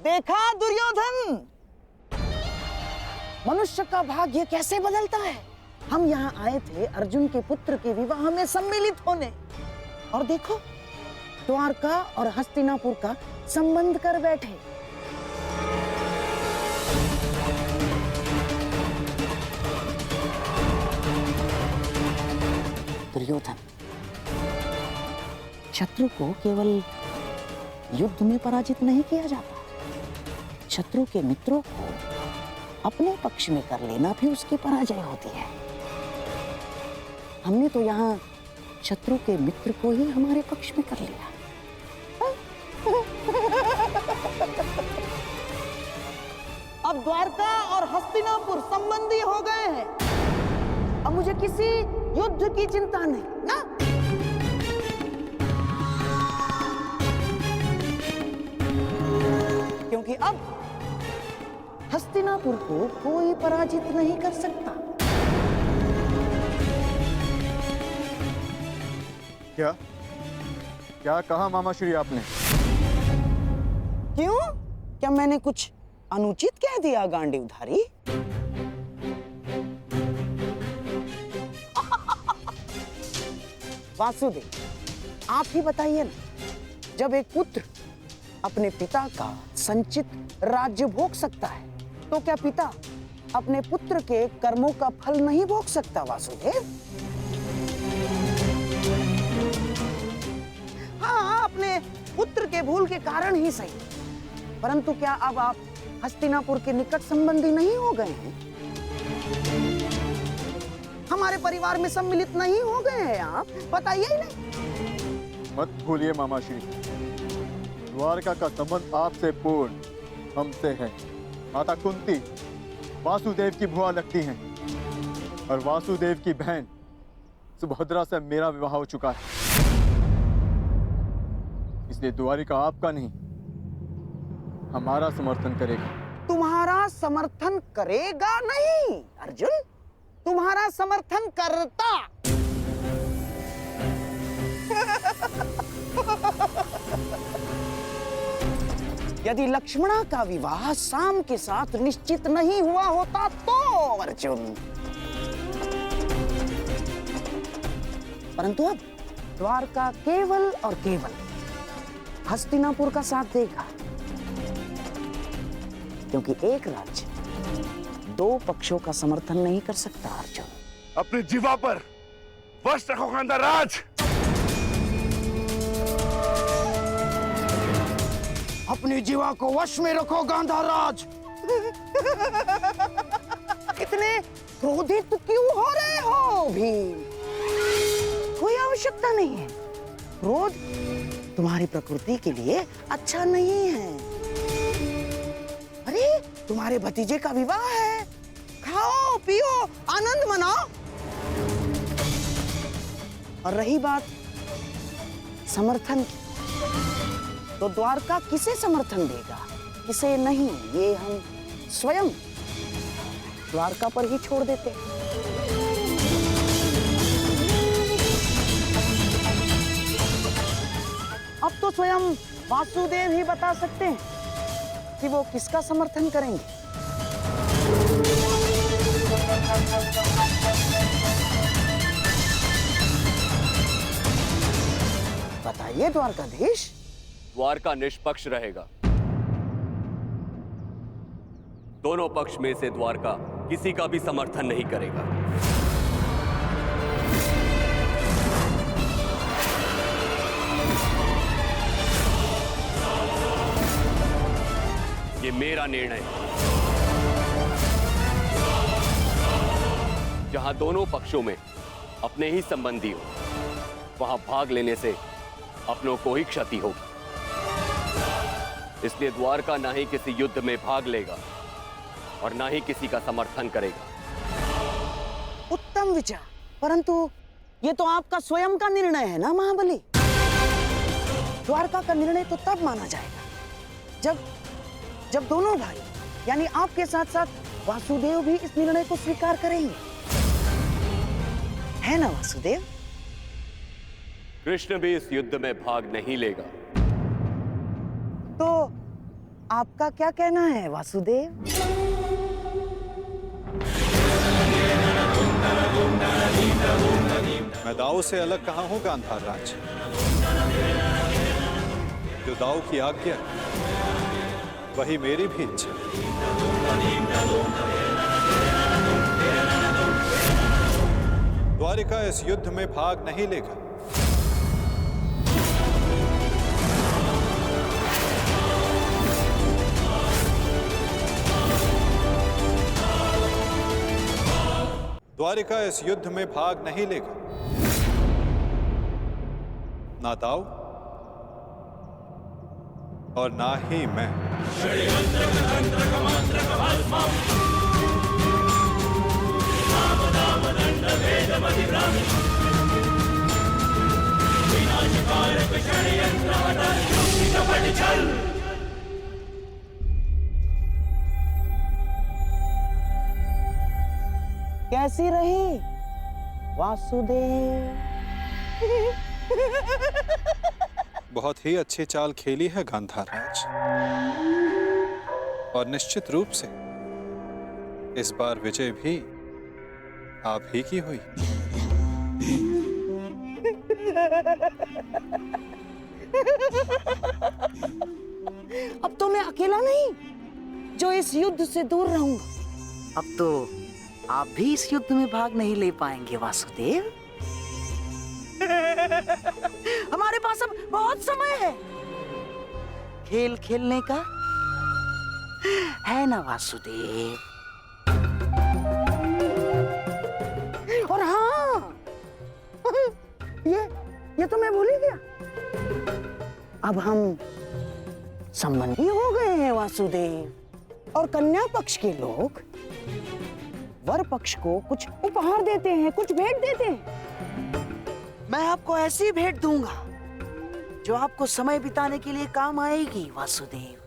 देखा दुर्योधन, मनुष्य का भाग्य कैसे बदलता है। हम यहाँ आए थे अर्जुन के पुत्र के विवाह में सम्मिलित होने, और देखो द्वारका और हस्तिनापुर का संबंध कर बैठे। दुर्योधन, शत्रु को केवल युद्ध में पराजित नहीं किया जाता, शत्रु के मित्रों को अपने पक्ष में कर लेना भी उसकी पराजय होती है। हमने तो यहाँ शत्रु के मित्र को ही हमारे पक्ष में कर लिया। अब द्वारका और हस्तिनापुर संबंधी हो गए हैं। अब मुझे किसी युद्ध की चिंता नहीं ना। क्योंकि अब हस्तिनापुर को कोई पराजित नहीं कर सकता। क्या क्या कहा मामाश्री आपने? क्यों? क्या मैंने कुछ अनुचित कह दिया गांडीवधारी? वासुदेव, आप ही बताइए ना, जब एक पुत्र अपने पिता का संचित राज्य भोग सकता है, तो क्या पिता अपने पुत्र के कर्मों का फल नहीं भोग सकता? वासुदेव, हाँ, अपने पुत्र के भूल के कारण ही सही, परंतु क्या अब आप हस्तिनापुर के निकट संबंधी नहीं हो गए हैं? हमारे परिवार में सम्मिलित नहीं हो गए हैं आप? बताइए ही नहीं। मत भूलिए मामाश्री, द्वारका का संबंध आपसे पूर्ण हमसे है। माता कुंती वासुदेव की बुआ लगती हैं, और वासुदेव की बहन सुभद्रा से मेरा विवाह हो चुका है। इसलिए द्वारिका आपका नहीं, हमारा समर्थन करेगा। तुम्हारा समर्थन करेगा नहीं अर्जुन, तुम्हारा समर्थन करता। यदि लक्ष्मणा का विवाह शाम के साथ निश्चित नहीं हुआ होता तो अर्जुन, परंतु अब द्वारका केवल और केवल हस्तिनापुर का साथ देगा, क्योंकि एक राज्य दो पक्षों का समर्थन नहीं कर सकता। अर्जुन, अपनी जीवा पर वश रखो गांधाराज। अपनी जीवा को वश में रखो गांधाराज। इतने क्रोधित क्यों हो रहे हो भीम? कोई आवश्यकता नहीं है। क्रोध तुम्हारी प्रकृति के लिए अच्छा नहीं है। अरे, तुम्हारे भतीजे का विवाह है, खाओ पियो आनंद मनाओ। और रही बात समर्थन की, तो द्वारका किसे समर्थन देगा, किसे नहीं, ये हम स्वयं द्वारका पर ही छोड़ देते हैं। अब तो स्वयं वासुदेव ही बता सकते हैं कि वो किसका समर्थन करेंगे। बताइए द्वारकाधीश। द्वारका निष्पक्ष रहेगा। दोनों पक्ष में से द्वारका किसी का भी समर्थन नहीं करेगा। ये मेरा निर्णय है। जहां दोनों पक्षों में अपने ही संबंधी हो, वहां भाग लेने से अपनों को ही क्षति होगी। इसलिए द्वारका ना ही किसी युद्ध में भाग लेगा और ना ही किसी का समर्थन करेगा। उत्तम विचार, परंतु ये तो आपका स्वयं का निर्णय है ना महाबली। द्वारका का निर्णय तो तब माना जाएगा जब दोनों भाई यानी आपके साथ साथ वासुदेव भी इस निर्णय को स्वीकार करेंगे, है ना वासुदेव? कृष्ण भी इस युद्ध में भाग नहीं लेगा। तो आपका क्या कहना है वासुदेव? मैं दाऊ से अलग कहाँ हूँ गांधार राज। जो दाऊ की आज्ञा वही मेरी भी इच्छा। द्वारिका इस युद्ध में भाग नहीं लेगा। द्वारिका इस युद्ध में भाग नहीं लेगा। ना दाऊ और ना ही मैं। कैसी रही वासुदेव? बहुत ही अच्छी चाल खेली है गांधार राज, और निश्चित रूप से इस बार विजय भी आप ही की हुई। अब तो मैं अकेला नहीं जो इस युद्ध से दूर रहूंगा। अब तो आप भी इस युद्ध में भाग नहीं ले पाएंगे वासुदेव। हमारे पास अब बहुत समय है खेल खेलने का, है ना वासुदेव? और हाँ, ये तो मैं भूल ही गया। अब हम संबंधी हो गए हैं वासुदेव, और कन्या पक्ष के लोग वर पक्ष को कुछ उपहार देते हैं, कुछ भेंट देते हैं। मैं आपको ऐसी भेंट दूंगा जो आपको समय बिताने के लिए काम आएगी वासुदेव।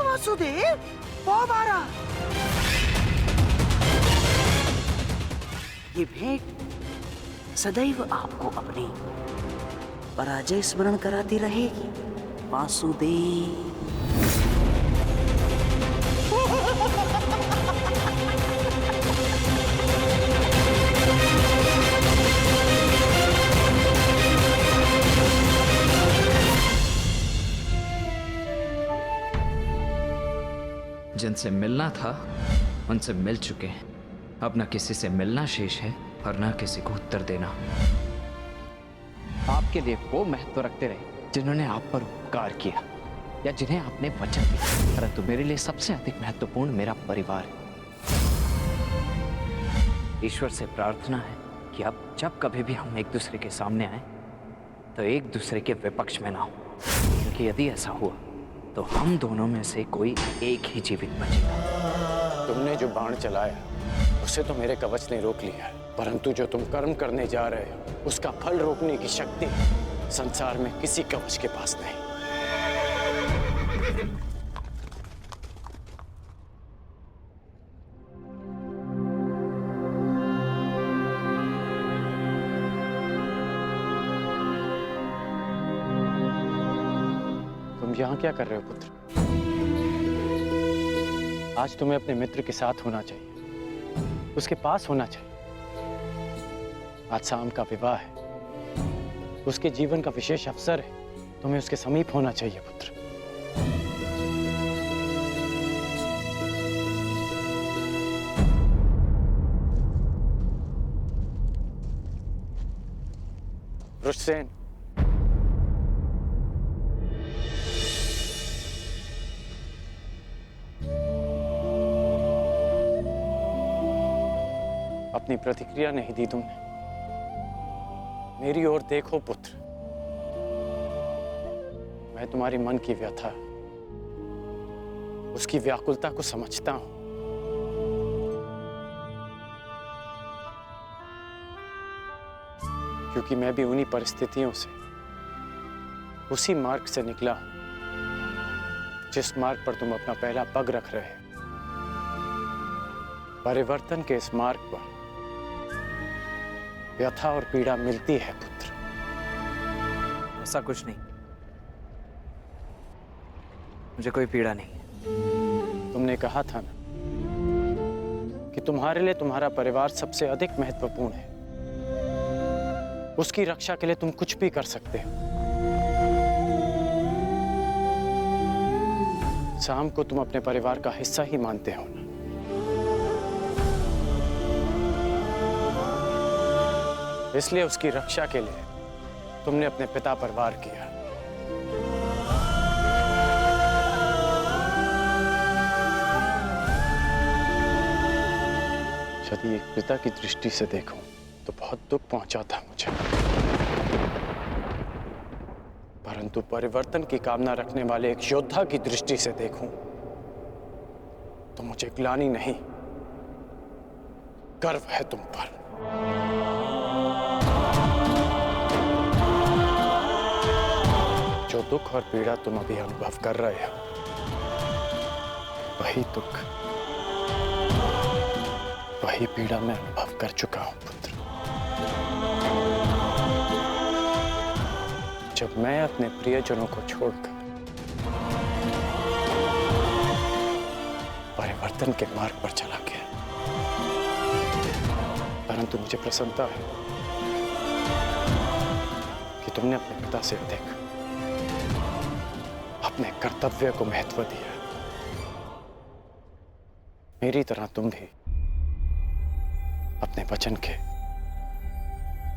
वासुदेव, ये भेंट सदैव आपको अपनी पराजय स्मरण कराती रहेगी वासुदेव। जिनसे मिलना था उनसे मिल चुके हैं। अब न किसी से मिलना शेष है और न किसी को उत्तर देना। आपके लिए वो महत्व रखते रहे जिन्होंने आप पर उपकार किया या जिन्हें आपने वचन दिया, परंतु मेरे लिए सबसे अधिक महत्वपूर्ण मेरा परिवार है। ईश्वर से प्रार्थना है कि अब जब कभी भी हम एक दूसरे के सामने आए तो एक दूसरे के विपक्ष में ना हो, क्योंकि यदि ऐसा हुआ तो हम दोनों में से कोई एक ही जीवित बचेगा। तुमने जो बाण चलाया उसे तो मेरे कवच ने रोक लिया है, परंतु जो तुम कर्म करने जा रहे हो उसका फल रोकने की शक्ति संसार में किसी कवच के पास नहीं। तुम यहाँ क्या कर रहे हो पुत्र? आज तुम्हें अपने मित्र के साथ होना चाहिए, उसके पास होना चाहिए। आज शाम का विवाह है, उसके जीवन का विशेष अवसर है, तुम्हें उसके समीप होना चाहिए पुत्र। वृषसेन, अपनी प्रतिक्रिया नहीं दी तुमने। मेरी ओर देखो पुत्र। मैं तुम्हारी मन की व्यथा, उसकी व्याकुलता को समझता हूं। क्योंकि मैं भी उन्हीं परिस्थितियों से, उसी मार्ग से निकला हूं जिस मार्ग पर तुम अपना पहला पग रख रहे हो। परिवर्तन के इस मार्ग पर व्यथा और पीड़ा मिलती है पुत्र। ऐसा कुछ नहीं, मुझे कोई पीड़ा नहीं। तुमने कहा था ना कि तुम्हारे लिए तुम्हारा परिवार सबसे अधिक महत्वपूर्ण है। उसकी रक्षा के लिए तुम कुछ भी कर सकते हो। शाम को तुम अपने परिवार का हिस्सा ही मानते हो ना। इसलिए उसकी रक्षा के लिए तुमने अपने पिता पर वार किया। यदि एक पिता की दृष्टि से देखूं तो बहुत दुख पहुंचा था मुझे, परंतु परिवर्तन की कामना रखने वाले एक योद्धा की दृष्टि से देखूं तो मुझे ग्लानि नहीं, गर्व है तुम पर। जो दुख और पीड़ा तुम अभी अनुभव कर रहे हो, वही दुख, वही पीड़ा मैं अनुभव कर चुका हूं पुत्र। जब मैं अपने प्रियजनों को छोड़कर परिवर्तन के मार्ग पर चला गया, परंतु मुझे प्रसन्नता है कि तुमने अपने पिता से अधिक अपने कर्तव्य को महत्व दिया। मेरी तरह तुम भी अपने वचन के,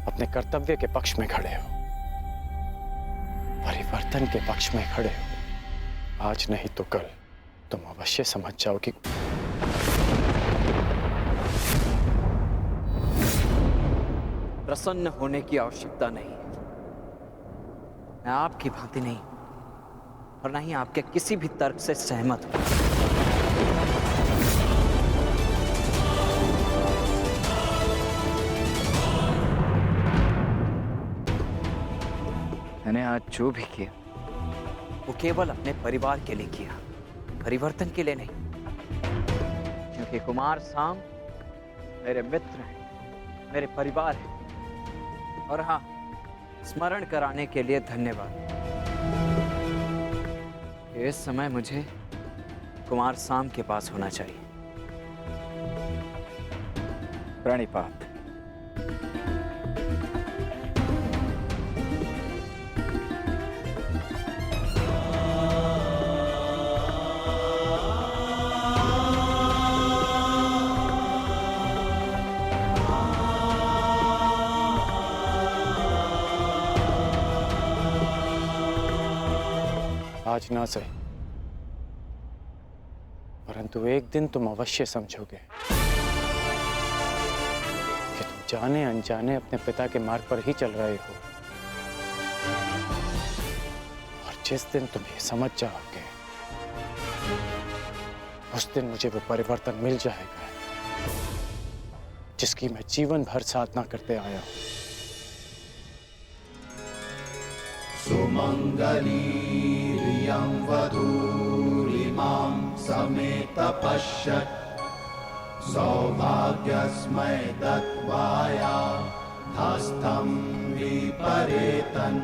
अपने कर्तव्य के पक्ष में खड़े हो, परिवर्तन के पक्ष में खड़े हो। आज नहीं तो कल तुम अवश्य समझ जाओ कि प्रसन्न होने की आवश्यकता नहीं। मैं आपकी भांति नहीं और ना ही आपके किसी भी तर्क से सहमत हूं। मैंने आज जो भी किया वो केवल अपने परिवार के लिए किया, परिवर्तन के लिए नहीं। क्योंकि कुमार साम मेरे मित्र हैं, मेरे परिवार हैं। और हाँ, स्मरण कराने के लिए धन्यवाद। इस समय मुझे कुमार साम के पास होना चाहिए। प्रणिपात। आज ना सही, परंतु एक दिन तुम अवश्य समझोगे कि तुम जाने अनजाने अपने पिता के मार्ग पर ही चल रहे हो। और जिस दिन तुम ये समझ जाओगे, उस दिन मुझे वो परिवर्तन मिल जाएगा जिसकी मैं जीवन भर साधना करते आया हूं। सुमंगलीरियं वधूरिमां समेत पश्यत् सौभाग्यस्मै दत्वाया हस्तं विपरेतन्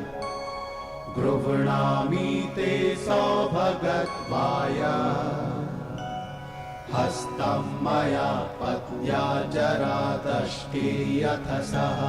गृह्णामि ते सौभगत्वाय हस्तं मया पत्या जरादष्टे यथ सः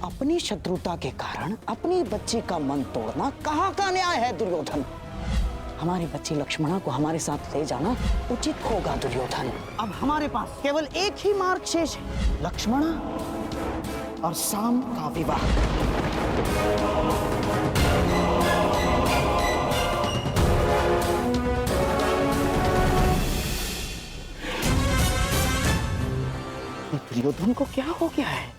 अपनी अपनी शत्रुता के कारण अपनी बच्ची का मन तोड़ना कहाँ का न्याय है दुर्योधन? हमारी बच्ची लक्ष्मणा को हमारे साथ ले जाना उचित होगा दुर्योधन। अब हमारे पास केवल एक ही मार्ग शेष है, लक्ष्मणा और शाम का विवाह। दुर्योधन को क्या हो गया है?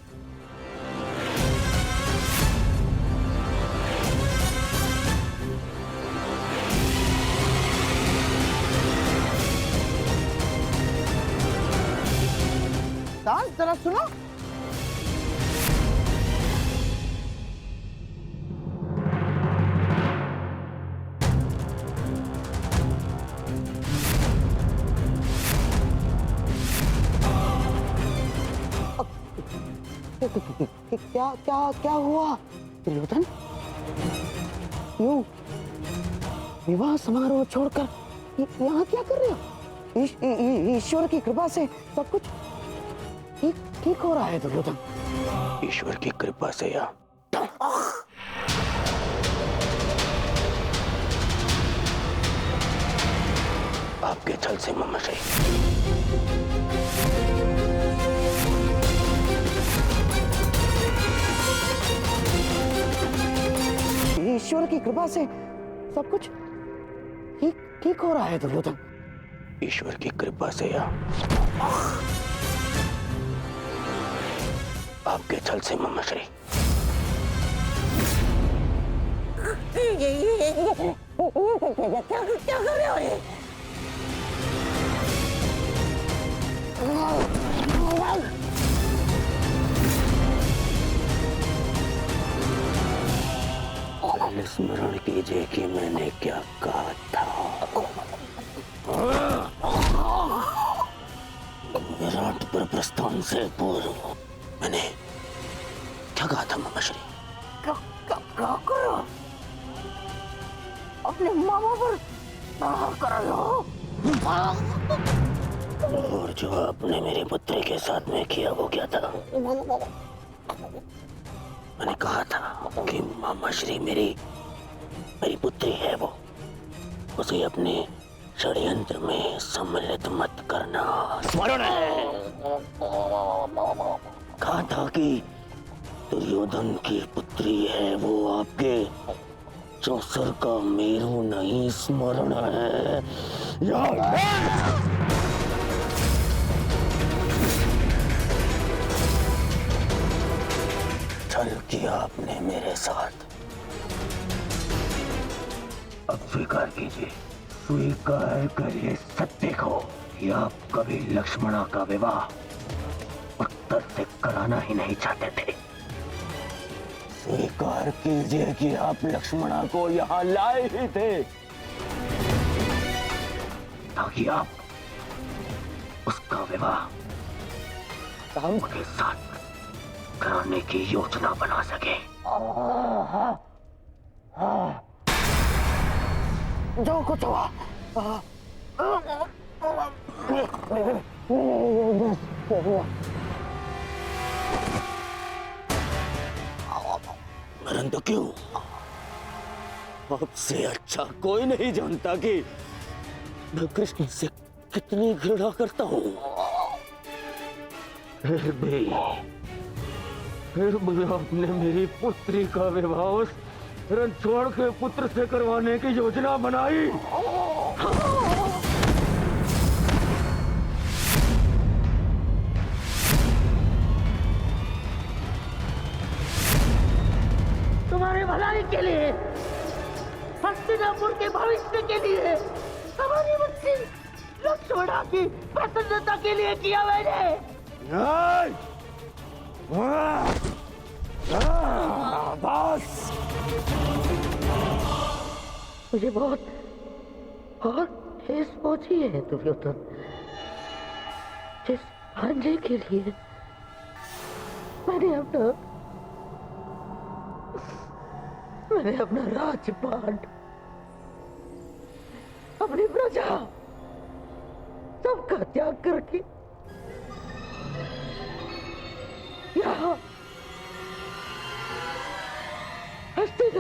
दास जरा सुनो। क्या क्या क्या हुआ दुर्योधन? यूं विवाह समारोह छोड़कर यहाँ क्या कर रहे हो? ईश्वर की कृपा से सब कुछ ठीक हो रहा है दुर्योधन। ईश्वर की कृपा से या आपके छल से ममशई। ईश्वर की कृपा से सब कुछ ठीक हो रहा है दुर्योधन। ईश्वर की कृपा से या आपके छल से ममशई। क्या कर रहे हो ये? स्मरण कीजिए कि मैंने क्या कहा था। विराट पर प्रस्थान से पूर्व मैंने क्या कहा था ममश्री? क्या करो? अपने मामा पर कर रहे हो? और जो आपने मेरे पुत्री के साथ में किया वो क्या था? मैंने कहा था कि मामाश्री मेरी पुत्री है, वो उसे अपने षड्यंत्र में सम्मिलित मत करना। स्मरण है कहा था कि दुर्योधन की पुत्री है, वो आपके चौसर का मेरू नहीं। स्मरण है छल किया आपने मेरे साथ। अब स्वीकार कीजिए, स्वीकार करिए सत्य को कि आप कभी लक्ष्मणा का विवाह उत्तर से कराना ही नहीं चाहते थे। स्वीकार कीजिए कि आप लक्ष्मणा को यहाँ लाए ही थे ताकि आप उसका विवाह शाम के साथ कराने की योजना बना सके। जो कुछ हुआ परंतु क्यों? आपसे अच्छा कोई नहीं जानता कि मैं कृष्ण से कितनी घृणा करता हूँ। फिर भी आपने मेरी पुत्री का विवाह उस रणछोड़ के पुत्र से करवाने की योजना बनाई। तुम्हारे भलाई के लिए, हस्तिनापुर के भविष्य के लिए, हमारी बच्ची लक्ष्मणा की प्रसन्नता के लिए किया मैंने। बस मुझे बहुत ठेस पहुंची है दुर्योधन। जिस भांजे के लिए मैंने अपना राजपाट, अपनी प्रजा सबका त्याग करके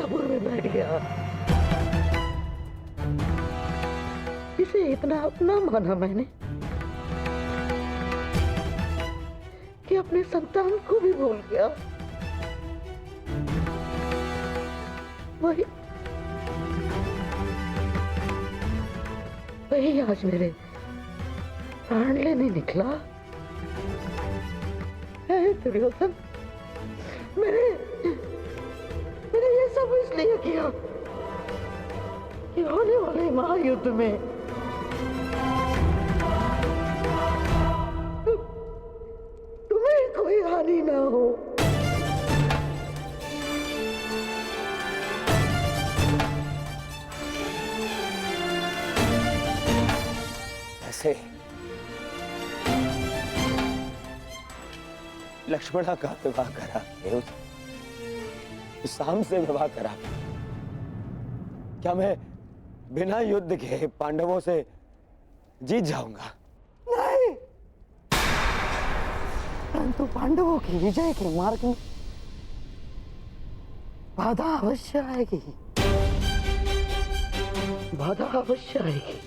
हस्तिनापुर में बैठ गया। इसे इतना अपना माना मैंने कि अपने संतान को भी भूल गया। वही आज मेरे प्राण लेने निकला। हे दुर्योधन, मैंने ये सब इसलिए किया कि होने वाले महायुद्ध में तुम्हें कोई हानि ना हो। ऐसे लक्ष्मणा का विवाह करा के उस शाम से विवाह करा के क्या मैं बिना युद्ध के पांडवों से जीत जाऊंगा? नहीं, परंतु पांडवों की विजय के मार्ग में बाधा अवश्य आएगी। बाधा अवश्य आएगी।